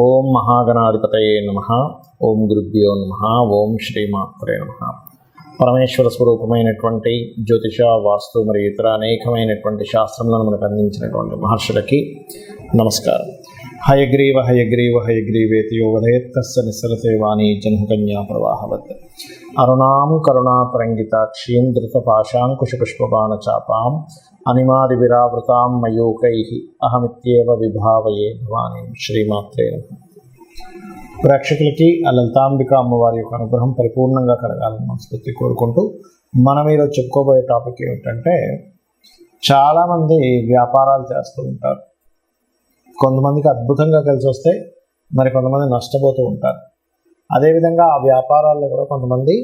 ఓం మహాగణాధిపతయే నమః. ఓం గురుభ్యో నమః. ఓం శ్రీమాత్రే నమః. పరమేశ్వర స్వరూపమైనటువంటి జ్యోతిష, వాస్తు మరియు ఇతర అనేకమైనటువంటి శాస్త్రములను మనకు అందించినటువంటి మహర్షులకి నమస్కారం. హయగ్రీవ హయగ్రీవ హయగ్రీవేతి యో వదయత్తస్య నిస్సరతే వాణి జన్మకన్యా ప్రవాహవత్. అరుణాం కరుణాతరంగితాక్షీం ధృతపాశాంకుశపుష్పబాణచాపాం అనిమాది విరావృతాం మయూకైః అహమిత్యేవ విభావయే భవానీం. శ్రీమాత్రే నమః. ప్రేక్షకులకి ఆ లలితాంబిక అమ్మవారి యొక్క అనుగ్రహం పరిపూర్ణంగా కలగాలని మనస్ఫూర్తి కోరుకుంటూ మనం ఈరోజు చెప్పుకోబోయే టాపిక్ ఏమిటంటే, చాలామంది వ్యాపారాలు చేస్తూ ఉంటారు. కొంతమందికి అద్భుతంగా కలిసి వస్తే మరి కొంతమంది నష్టపోతూ ఉంటారు. అదేవిధంగా ఆ వ్యాపారాల్లో కూడా కొంతమంది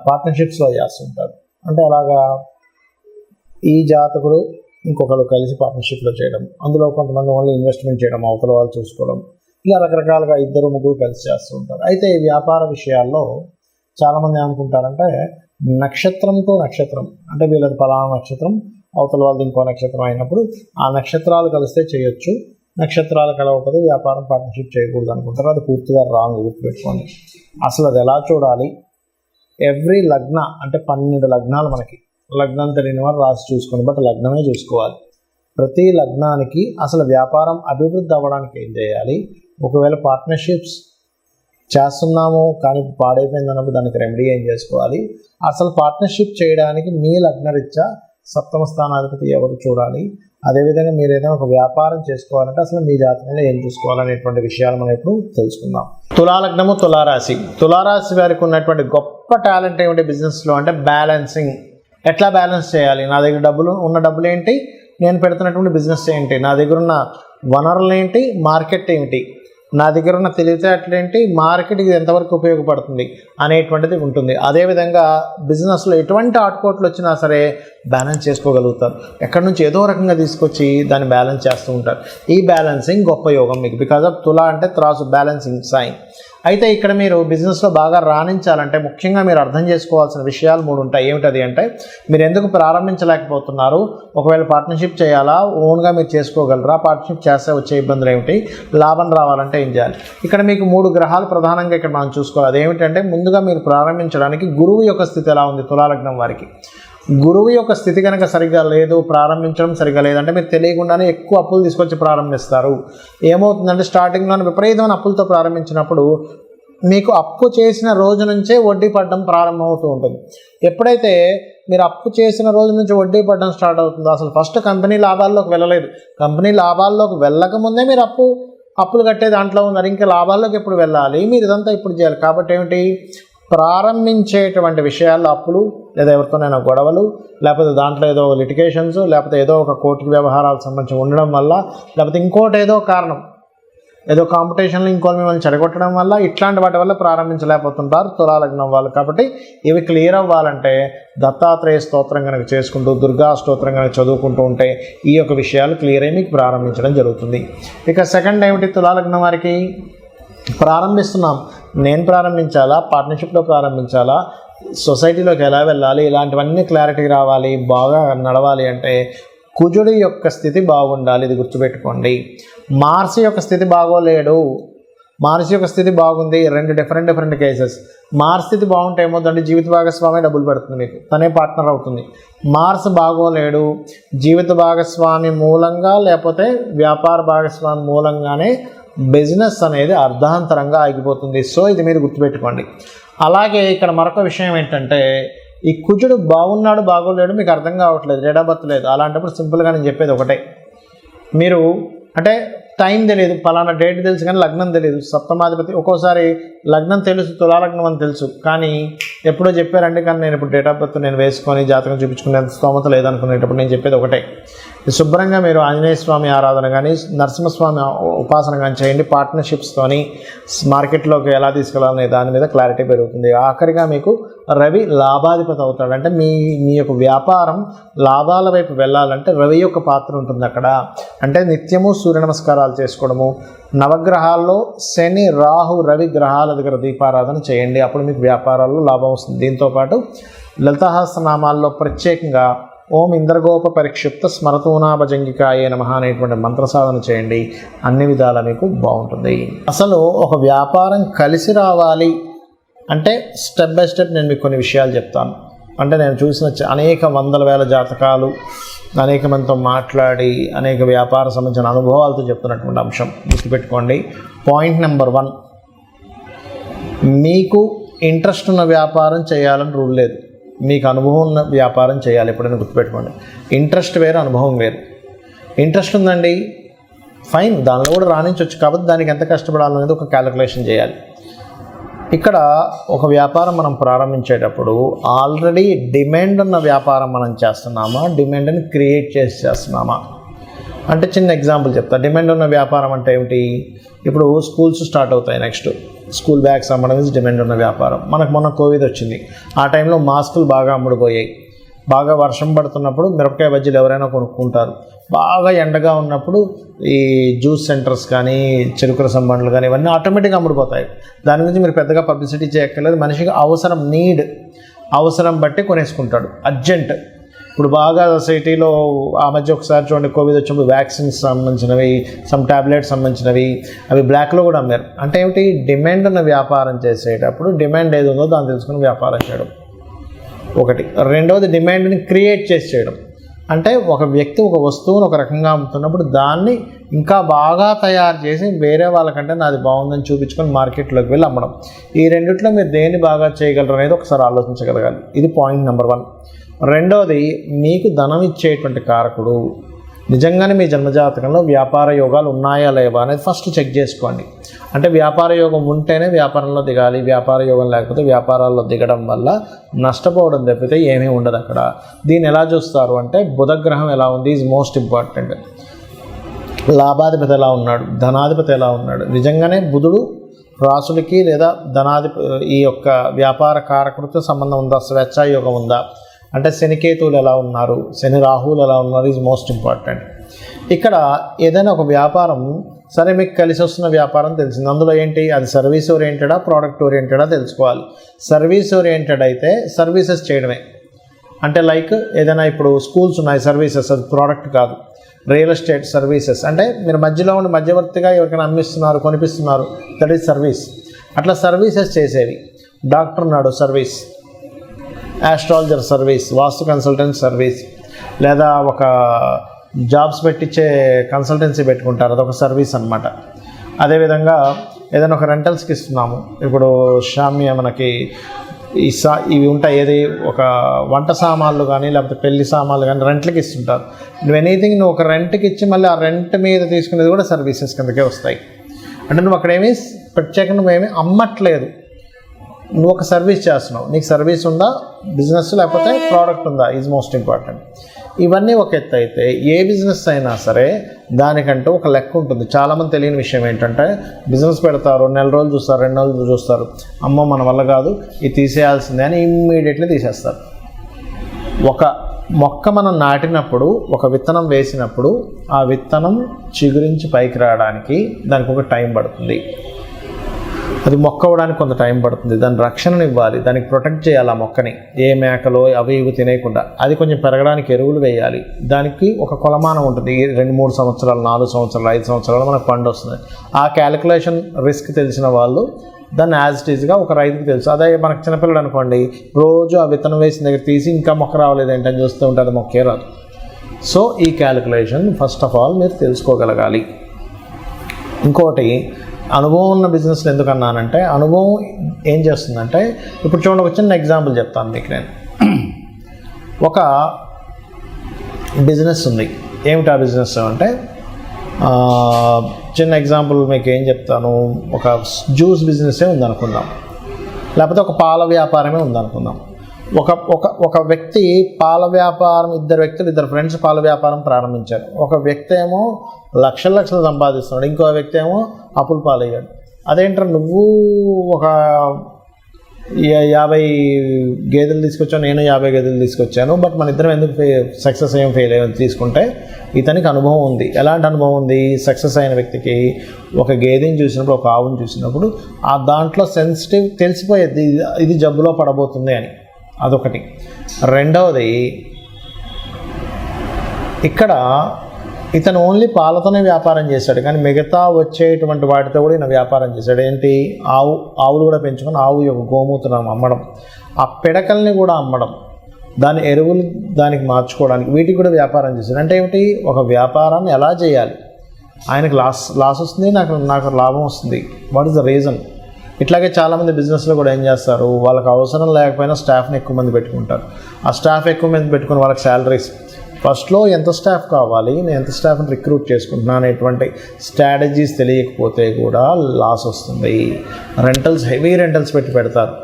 పార్ట్నర్షిప్స్లో చేస్తుంటారు. అంటే అలాగా ఈ జాతకుడు ఇంకొకరు కలిసి పార్ట్నర్షిప్లో చేయడం, అందులో కొంతమంది ఓన్లీ ఇన్వెస్ట్మెంట్ చేయడం, అవతల వాళ్ళు చూసుకోవడం, ఇలా రకరకాలుగా ఇద్దరు ముగ్గురు కలిసి చేస్తూ ఉంటారు. అయితే ఈ వ్యాపార విషయాల్లో చాలామంది ఏమనుకుంటారంటే, నక్షత్రంతో నక్షత్రం అంటే వీళ్ళది పలానా నక్షత్రం, అవతల వాళ్ళది ఇంకో నక్షత్రం అయినప్పుడు ఆ నక్షత్రాలు కలిస్తే చేయొచ్చు, నక్షత్రాలు కలవకపోతే వ్యాపారం పార్ట్నర్షిప్ చేయకూడదు అనుకుంటారు. అది పూర్తిగా రాంగ్. గుర్తుపెట్టుకోండి. అసలు అది ఎలా చూడాలి? ఎవ్రీ లగ్న అంటే 12 లగ్నాలు, మనకి లగ్నం తెలియని వారు రాసి చూసుకోండి, బట్ లగ్నమే చూసుకోవాలి. ప్రతి లగ్నానికి అసలు వ్యాపారం అభివృద్ధి అవ్వడానికి ఏం చేయాలి, ఒకవేళ పార్ట్నర్షిప్స్ చేస్తున్నాము కానీ పాడైపోయింది అన్నప్పుడు దానికి రెమెడీ ఏం చేసుకోవాలి, అసలు పార్ట్నర్షిప్ చేయడానికి మీ లగ్నరీత్యా సప్తమ స్థానాధిపతి ఎవరు చూడాలి, అదేవిధంగా మీరు ఏదైనా ఒక వ్యాపారం చేసుకోవాలంటే అసలు మీ జాతకంలో ఏం చూసుకోవాలనేటువంటి విషయాలు మనం ఇప్పుడు తెలుసుకుందాం. తులాలగ్నము, తులారాశి. తులారాశి వారికి ఉన్నటువంటి గొప్ప టాలెంట్ ఏమిటి బిజినెస్లో అంటే బ్యాలెన్సింగ్. ఎట్లా బ్యాలెన్స్ చేయాలి? నా దగ్గర డబ్బులు ఏంటి, నేను పెడుతున్నటువంటి బిజినెస్ ఏంటి, నా దగ్గర ఉన్న వనరులు ఏంటి, మార్కెట్ ఏమిటి, నా దగ్గర ఉన్న తెలివితేటలు ఏంటి, మార్కెట్కి ఎంతవరకు ఉపయోగపడుతుంది అనేటువంటిది ఉంటుంది. అదేవిధంగా బిజినెస్లో ఎటువంటి ఆటుపోట్లు వచ్చినా సరే బ్యాలెన్స్ చేసుకోగలుగుతారు. ఎక్కడి నుంచి ఏదో రకంగా తీసుకొచ్చి దాన్ని బ్యాలెన్స్ చేస్తూ ఉంటారు. ఈ బ్యాలెన్సింగ్ గొప్ప యోగం మీకు. బికాజ్ ఆఫ్ తులా అంటే త్రాసు, బ్యాలెన్సింగ్ సైన్. అయితే ఇక్కడ మీరు బిజినెస్లో బాగా రాణించాలంటే ముఖ్యంగా మీరు అర్థం చేసుకోవాల్సిన విషయాలు 3 ఉంటాయి. ఏమిటది అంటే, మీరు ఎందుకు ప్రారంభించలేకపోతున్నారు, ఒకవేళ పార్ట్నర్షిప్ చేయాలా, ఓన్గా మీరు చేసుకోగలరా, పార్ట్నర్షిప్ చేస్తే వచ్చే ఇబ్బందులు ఏమిటి, లాభం రావాలంటే ఏం చేయాలి. ఇక్కడ మీకు 3 గ్రహాలు ప్రధానంగా ఇక్కడ మనం చూసుకోవాలి. అదేమిటంటే, ముందుగా మీరు ప్రారంభించడానికి గురువు యొక్క స్థితి ఎలా ఉంది తులాలగ్నం వారికి. గురువు యొక్క స్థితి కనుక సరిగ్గా లేదు, ప్రారంభించడం సరిగ్గా లేదంటే మీరు తెలియకుండానే ఎక్కువ అప్పులు తీసుకొచ్చి ప్రారంభిస్తారు. ఏమవుతుందంటే, స్టార్టింగ్లోనే విపరీతమైన అప్పులతో ప్రారంభించినప్పుడు మీకు అప్పు చేసిన రోజు నుంచే వడ్డీ పడడం ప్రారంభమవుతూ ఉంటుంది. ఎప్పుడైతే మీరు అప్పు చేసిన రోజు నుంచి వడ్డీ పడడం స్టార్ట్ అవుతుందో, అసలు ఫస్ట్ కంపెనీ లాభాల్లోకి వెళ్ళలేదు, కంపెనీ లాభాల్లోకి వెళ్ళకముందే మీరు అప్పులు కట్టే దాంట్లో ఉన్నారు. ఇంకా లాభాల్లోకి ఎప్పుడు వెళ్ళాలి, మీరు ఇదంతా ఇప్పుడు చేయాలి. కాబట్టి ఏమిటి, ప్రారంభించేటువంటి విషయాల్లో అప్పులు, లేదా ఎవరితోనైనా గొడవలు, లేకపోతే దాంట్లో ఏదో లిటిగేషన్స్, లేకపోతే ఏదో ఒక కోర్టు వ్యవహారాలకు సంబంధించి ఉండడం వల్ల, లేకపోతే ఇంకోటి ఏదో కారణం, ఏదో కాంపిటీషన్లో ఇంకోటి మిమ్మల్ని చెడగొట్టడం వల్ల, ఇట్లాంటి వాటి వల్ల ప్రారంభించలేకపోతుంటారు తులాలగ్నం వాళ్ళు. కాబట్టి ఇవి క్లియర్ అవ్వాలంటే దత్తాత్రేయ స్తోత్రం కనుక చేసుకుంటూ, దుర్గా స్తోత్రం కనుక చదువుకుంటూ ఉంటే ఈ యొక్క విషయాలు క్లియర్ అయ్యి మీకు ప్రారంభించడం జరుగుతుంది. ఇక సెకండ్ ఏమిటి, తులాలగ్నం వారికి ప్రారంభిస్తున్నాం, నేను ప్రారంభించాలా, పార్ట్నర్షిప్లో ప్రారంభించాలా, సొసైటీలోకి ఎలా వెళ్ళాలి, ఇలాంటివన్నీ క్లారిటీ రావాలి, బాగా నడవాలి అంటే కుజుడి యొక్క స్థితి బాగుండాలి. ఇది గుర్తుపెట్టుకోండి. మార్స్ యొక్క స్థితి బాగోలేడు, మార్స్ యొక్క స్థితి బాగుంది. 2 డిఫరెంట్ కేసెస్. మార్స్ స్థితి బాగుంటే ఏమవుతుందంటే, జీవిత భాగస్వామి డబ్బులు పెడుతుంది మీకు, తనే పార్ట్నర్ అవుతుంది. మార్స్ బాగోలేడు, జీవిత భాగస్వామి మూలంగా లేకపోతే వ్యాపార భాగస్వామి మూలంగానే బిజినెస్ అనేది అర్ధాంతరంగా ఆగిపోతుంది. సో ఇది మీరు గుర్తుపెట్టుకోండి. అలాగే ఇక్కడ మరొక విషయం ఏంటంటే, ఈ కుజుడు బాగున్నాడు బాగోలేడు మీకు అర్థం కావట్లేదు, డేట్ ఆఫ్ బర్త్ లేదు. అలాంటప్పుడు సింపుల్గా నేను చెప్పేది ఒకటే, మీరు అంటే టైం తెలియదు, పలానా డేట్ తెలుసు కానీ లగ్నం తెలియదు. సప్తమాధిపతి ఒక్కోసారి లగ్నం తెలుసు, తులాలగ్నం అని తెలుసు, కానీ ఎప్పుడో చెప్పారంటే, కానీ నేను ఇప్పుడు డేట్ ఆఫ్ బర్త్ నేను వేసుకొని జాతకం చూపించుకునేంత స్తోమత లేదనుకునేటప్పుడు నేను చెప్పేది ఒకటే, శుభ్రంగా మీరు ఆంజనేయ స్వామి ఆరాధన కానీ నరసింహస్వామి ఉపాసన కానీ చేయండి. పార్ట్నర్షిప్స్తోని మార్కెట్లోకి ఎలా తీసుకెళ్ళాలనే దాని మీద క్లారిటీ పెరుగుతుంది. ఆఖరిగా మీకు రవి లాభాధిపతి అవుతాడు. అంటే మీ యొక్క వ్యాపారం లాభాల వైపు వెళ్ళాలంటే రవి యొక్క పాత్ర ఉంటుంది అక్కడ. అంటే నిత్యము సూర్య నమస్కారాలు చేసుకోవడము, నవగ్రహాల్లో శని, రాహు, రవి గ్రహాల దగ్గర దీపారాధన చేయండి. అప్పుడు మీకు వ్యాపారాల్లో లాభం వస్తుంది. దీంతోపాటు లలితాసహస్రనామాల్లో ప్రత్యేకంగా ఓం ఇంద్రగోప పరిక్షిప్త స్మరతూనాభజంగికాయే నమః అనేటువంటి మంత్ర సాధన చేయండి. అన్ని విధాలా మీకు బాగుంటుంది. అసలు ఒక వ్యాపారం కలిసి రావాలి అంటే స్టెప్ బై స్టెప్ నేను మీకు కొన్ని విషయాలు చెప్తాను. అంటే నేను చూసిన అనేక వందల వేల జాతకాలు, అనేక మందితో మాట్లాడి అనేక వ్యాపార సంబంధించిన అనుభవాలతో చెప్తున్నటువంటి అంశం గుర్తుపెట్టుకోండి. పాయింట్ నెంబర్ 1, మీకు ఇంట్రెస్ట్ ఉన్న వ్యాపారం చేయాలని రూల్ లేదు. మీకు అనుభవం ఉన్న వ్యాపారం చేయాలి. ఎప్పుడైనా గుర్తుపెట్టుకోండి. ఇంట్రెస్ట్ వేరు, అనుభవం వేరు. ఇంట్రెస్ట్ ఉందండి, ఫైన్, దానిలో కూడా రాణించవచ్చు. కాబట్టి దానికి ఎంత కష్టపడాలనేది ఒక క్యాలిక్యులేషన్ చేయాలి. ఇక్కడ ఒక వ్యాపారం మనం ప్రారంభించేటప్పుడు ఆల్రెడీ డిమాండ్ ఉన్న వ్యాపారం మనం చేస్తున్నామా, డిమాండ్ని క్రియేట్ చేస్తున్నామా అంటే చిన్న ఎగ్జాంపుల్ చెప్తా. డిమాండ్ ఉన్న వ్యాపారం అంటే ఏమిటి? ఇప్పుడు స్కూల్స్ స్టార్ట్ అవుతాయి. నెక్స్ట్ స్కూల్ బ్యాగ్స్ అమ్మడం ఇస్ డిమాండ్ ఉన్న వ్యాపారం. మనకు మొన్న కోవిడ్ వచ్చింది. ఆ టైంలో మాస్కులు బాగా అమ్ముడుపోయాయి. బాగా వర్షం పడుతున్నప్పుడు మిరపకాయ బజ్జీలు ఎవరైనా కొనుక్కుంటారు. బాగా ఎండగా ఉన్నప్పుడు ఈ జ్యూస్ సెంటర్స్ కానీ, చెరుకు రసం బండ్లు కానీ ఇవన్నీ ఆటోమేటిక్గా అమ్ముడుపోతాయి. దాని గురించి మీరు పెద్దగా పబ్లిసిటీ చేయక్కర్లేదు. మనిషికి అవసరం బట్టి కొనేసుకుంటాడు. అర్జెంట్. ఇప్పుడు బాగా సిటీలో ఆ మధ్య ఒకసారి చూడండి, కోవిడ్ వచ్చినప్పుడు వ్యాక్సిన్స్ సంబంధించినవి, సమ్ టాబ్లెట్స్ సంబంధించినవి అవి బ్లాక్లో కూడా అమ్మారు. అంటే ఏమిటి? డిమాండ్ ఉన్న వ్యాపారం చేసేటప్పుడు డిమాండ్ ఏది ఉందో దాన్ని తెలుసుకుని వ్యాపారం చేయడం ఒకటి. రెండవది డిమాండ్ని క్రియేట్ చేసి చేయడం. అంటే ఒక వ్యక్తి ఒక వస్తువును ఒక రకంగా అమ్ముతున్నప్పుడు దాన్ని ఇంకా బాగా తయారు చేసి వేరే వాళ్ళకంటే నాది బాగుందని చూపించుకొని మార్కెట్లోకి వెళ్ళి అమ్మడం. ఈ రెండిట్లో మీరు దేన్ని బాగా చేయగలరు అనేది ఒకసారి ఆలోచించగలగాలి. ఇది పాయింట్ నెంబర్ 1. రెండవది, మీకు ధనం ఇచ్చేటువంటి కారకుడు నిజంగానే మీ జన్మజాతకంలో వ్యాపార యోగాలు ఉన్నాయా లేవా అనేది ఫస్ట్ చెక్ చేసుకోండి. అంటే వ్యాపార యోగం ఉంటేనే వ్యాపారంలో దిగాలి. వ్యాపార యోగం లేకపోతే వ్యాపారాల్లో దిగడం వల్ల నష్టపోవడం తప్పితే ఏమీ ఉండదు అక్కడ. దీన్ని ఎలా చూస్తారు అంటే బుధగ్రహం ఎలా ఉంది ఈజ్ మోస్ట్ ఇంపార్టెంట్. లాభాధిపతి ఎలా ఉన్నాడు, ధనాధిపతి ఎలా ఉన్నాడు. నిజంగానే బుధుడు రాసుడికి లేదా ఈ యొక్క వ్యాపార కారకుడితో సంబంధం ఉందా, స్వేచ్ఛాయోగం ఉందా, అంటే శనికేతువులు ఎలా ఉన్నారు, శని రాహువులు ఎలా ఉన్నారు ఈజ్ మోస్ట్ ఇంపార్టెంట్. ఇక్కడ ఏదైనా ఒక వ్యాపారం సరే మీకు కలిసి వస్తున్న వ్యాపారం తెలిసింది. అందులో ఏంటి? అది సర్వీస్ ఓరియంటెడా, ప్రోడక్ట్ ఓరియంటెడా తెలుసుకోవాలి. సర్వీస్ ఓరియంటెడ్ అయితే సర్వీసెస్ చేయడమే. అంటే లైక్ ఏదైనా ఇప్పుడు స్కూల్స్ ఉన్నాయి, సర్వీసెస్, అది ప్రోడక్ట్ కాదు. రియల్ ఎస్టేట్ సర్వీసెస్ అంటే మీరు మధ్యలో ఉండి మధ్యవర్తిగా ఎవరికైనా అమ్మిస్తున్నారు, కొనిపిస్తున్నారు, దట్ ఈజ్ సర్వీస్. అట్లా సర్వీసెస్ చేసేవి. డాక్టర్ ఉన్నాడు, సర్వీస్. ఆస్ట్రాలజర్ సర్వీస్, వాస్తు కన్సల్టెంట్ సర్వీస్, లేదా ఒక జాబ్స్ పెట్టించే కన్సల్టెన్సీ పెట్టుకుంటారు, అదొక సర్వీస్ అనమాట. అదేవిధంగా ఏదైనా ఒక రెంటల్స్కి ఇస్తున్నాము. ఇప్పుడు షామ్య మనకి ఇవి ఉంటాయి, ఏది ఒక వంట సామాన్లు కానీ లేకపోతే పెళ్లి సామాన్లు కానీ రెంట్లకి ఇస్తుంటారు. నువ్వు ఎనీథింగ్ నువ్వు ఒక రెంట్కి ఇచ్చి మళ్ళీ ఆ రెంట్ మీద తీసుకునేది కూడా సర్వీసెస్ కిందకే వస్తాయి. అంటే నువ్వు అక్కడేమీ ప్రత్యేకంగా నువ్వేమీ అమ్మట్లేదు, నువ్వు ఒక సర్వీస్ చేస్తున్నావు. నీకు సర్వీస్ ఉందా, బిజినెస్, లేకపోతే ప్రోడక్ట్ ఉందా ఈజ్ మోస్ట్ ఇంపార్టెంట్. ఇవన్నీ ఒక ఎత్తు అయితే ఏ బిజినెస్ అయినా సరే దానికంటూ ఒక లెక్క ఉంటుంది. చాలామంది తెలియని విషయం ఏంటంటే బిజినెస్ పెడతారు, నెల రోజులు చూస్తారు, 2 నెలలు చూస్తారు, అమ్మో మన వల్ల కాదు ఇది తీసేయాల్సిందే అని ఇమ్మీడియట్లీ తీసేస్తారు. ఒక మొక్క మనం నాటినప్పుడు, ఒక విత్తనం వేసినప్పుడు ఆ విత్తనం చిగురించి పైకి రావడానికి దానికి ఒక టైం పడుతుంది. అది మొక్క అవ్వడానికి కొంత టైం పడుతుంది. దాని రక్షణను ఇవ్వాలి, దానికి ప్రొటెక్ట్ చేయాలి ఆ మొక్కని, ఏ మేకలో అవి ఇవి తినేయకుండా. అది కొంచెం పెరగడానికి ఎరువులు వేయాలి. దానికి ఒక కొలమానం ఉంటుంది. 2-3 సంవత్సరాలు, 4 సంవత్సరాలు, 5 సంవత్సరాలు మనకు పండు వస్తుంది. ఆ క్యాలిక్యులేషన్ రిస్క్ తెలిసిన వాళ్ళు దాన్ని యాజ్ ఇట్ ఈజ్గా ఒక రైతుకి తెలుసు. అదే మనకు చిన్నపిల్లలు అనుకోండి, రోజు ఆ విత్తనం వేసిన దగ్గర తీసి ఇంకా మొక్క రావలేదు ఏంటని చూస్తూ ఉంటే అది మొక్కే రాదు. సో ఈ క్యాలిక్యులేషన్ ఫస్ట్ ఆఫ్ ఆల్ మీరు తెలుసుకోగలగాలి. ఇంకోటి, అనుభవం ఉన్న బిజినెస్లు ఎందుకన్నానంటే, అనుభవం ఏం చేస్తుందంటే, ఇప్పుడు చూడండి ఒక చిన్న ఎగ్జాంపుల్ చెప్తాను మీకు. నేను ఒక బిజినెస్ ఉంది. ఏమిటి ఆ బిజినెస్ అంటే, చిన్న ఎగ్జాంపుల్ మీకు ఏం చెప్తాను, ఒక జ్యూస్ బిజినెస్సే ఉందనుకుందాం, లేకపోతే ఒక పాల వ్యాపారమే ఉందనుకుందాం. ఒక వ్యక్తి పాల వ్యాపారం, ఇద్దరు ఫ్రెండ్స్ పాల వ్యాపారం ప్రారంభించారు. ఒక వ్యక్తి ఏమో లక్షలు సంపాదిస్తున్నాడు, ఇంకో వ్యక్తి ఏమో అప్పుల పాలయ్యాడు. అదేంటారు, నువ్వు ఒక 50 గేదెలు తీసుకొచ్చావు, నేను 50 గేదెలు తీసుకొచ్చాను, బట్ మన ఇద్దరం ఎందుకు సక్సెస్ అయ్యాం, ఫెయిల్ అయ్యాం తీసుకుంటే, ఇతనికి అనుభవం ఉంది. ఎలాంటి అనుభవం ఉంది? సక్సెస్ అయిన వ్యక్తికి ఒక గేదెని చూసినప్పుడు, ఒక ఆవుని చూసినప్పుడు ఆ దాంట్లో సెన్సిటివ్ తెలిసిపోయేది, ఇది జబ్బులో పడబోతుంది అని. అదొకటి. రెండవది, ఇక్కడ ఇతను ఓన్లీ పాలతోనే వ్యాపారం చేశాడు, కానీ మిగతా వచ్చేటువంటి వాటితో కూడా ఈయన వ్యాపారం చేశాడు. ఏంటి, ఆవులు కూడా పెంచుకొని ఆవు యొక్క గోమూత్రం అమ్మడం, ఆ పిడకల్ని కూడా అమ్మడం, దాని ఎరువులు దానికి మార్చుకోవడానికి, వీటికి కూడా వ్యాపారం చేశాడు. అంటే ఏమిటి, ఒక వ్యాపారాన్ని ఎలా చేయాలి, ఆయనకు లాస్ వస్తుంది, నాకు లాభం వస్తుంది, వాట్ ఈస్ ద రీజన్. ఇట్లాగే చాలామంది బిజినెస్లో కూడా ఏం చేస్తారు, వాళ్ళకి అవసరం లేకపోయినా స్టాఫ్ని ఎక్కువ మంది పెట్టుకుంటారు. ఆ స్టాఫ్ ఎక్కువ మంది పెట్టుకుని వాళ్ళకి శాలరీస్, ఫస్ట్లో ఎంత స్టాఫ్ కావాలి, నేను ఎంత స్టాఫ్ని రిక్రూట్ చేసుకుంటున్నా అనేటువంటి స్ట్రాటజీస్ తెలియకపోతే కూడా లాస్ వస్తుంది. రెంటల్స్, హెవీ రెంటల్స్ పెడతారు.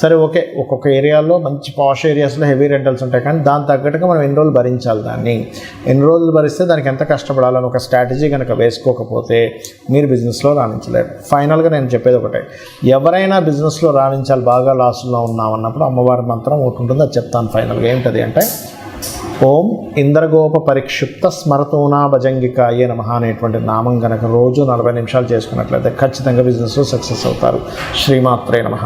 సరే ఓకే, ఒక్కొక్క ఏరియాలో మంచి పాష్ ఏరియాస్లో హెవీ రెంటల్స్ ఉంటాయి, కానీ దాని తగ్గట్టుగా మనం ఎన్ని రోజులు భరించాలి, ఎన్ని రోజులు భరిస్తే దానికి ఎంత కష్టపడాలని ఒక స్ట్రాటజీ కనుక వేసుకోకపోతే మీరు బిజినెస్లో రాణించలేరు. ఫైనల్గా నేను చెప్పేది ఒకటే, ఎవరైనా బిజినెస్లో రాణించాలి, బాగా లాస్లో ఉన్నామన్నప్పుడు అమ్మవారి మంత్రం ఒకటి ఉంటుంది, అది చెప్తాను ఫైనల్గా. ఏంటది అంటే, ఓం ఇంద్రగోప పరిక్షిప్త స్మరతోనా భజంగికాయే నమః అనేటువంటి నామం కనుక రోజు 40 నిమిషాలు చేసుకున్నట్లయితే ఖచ్చితంగా బిజినెస్లో సక్సెస్ అవుతారు. శ్రీమాత్రే నమః.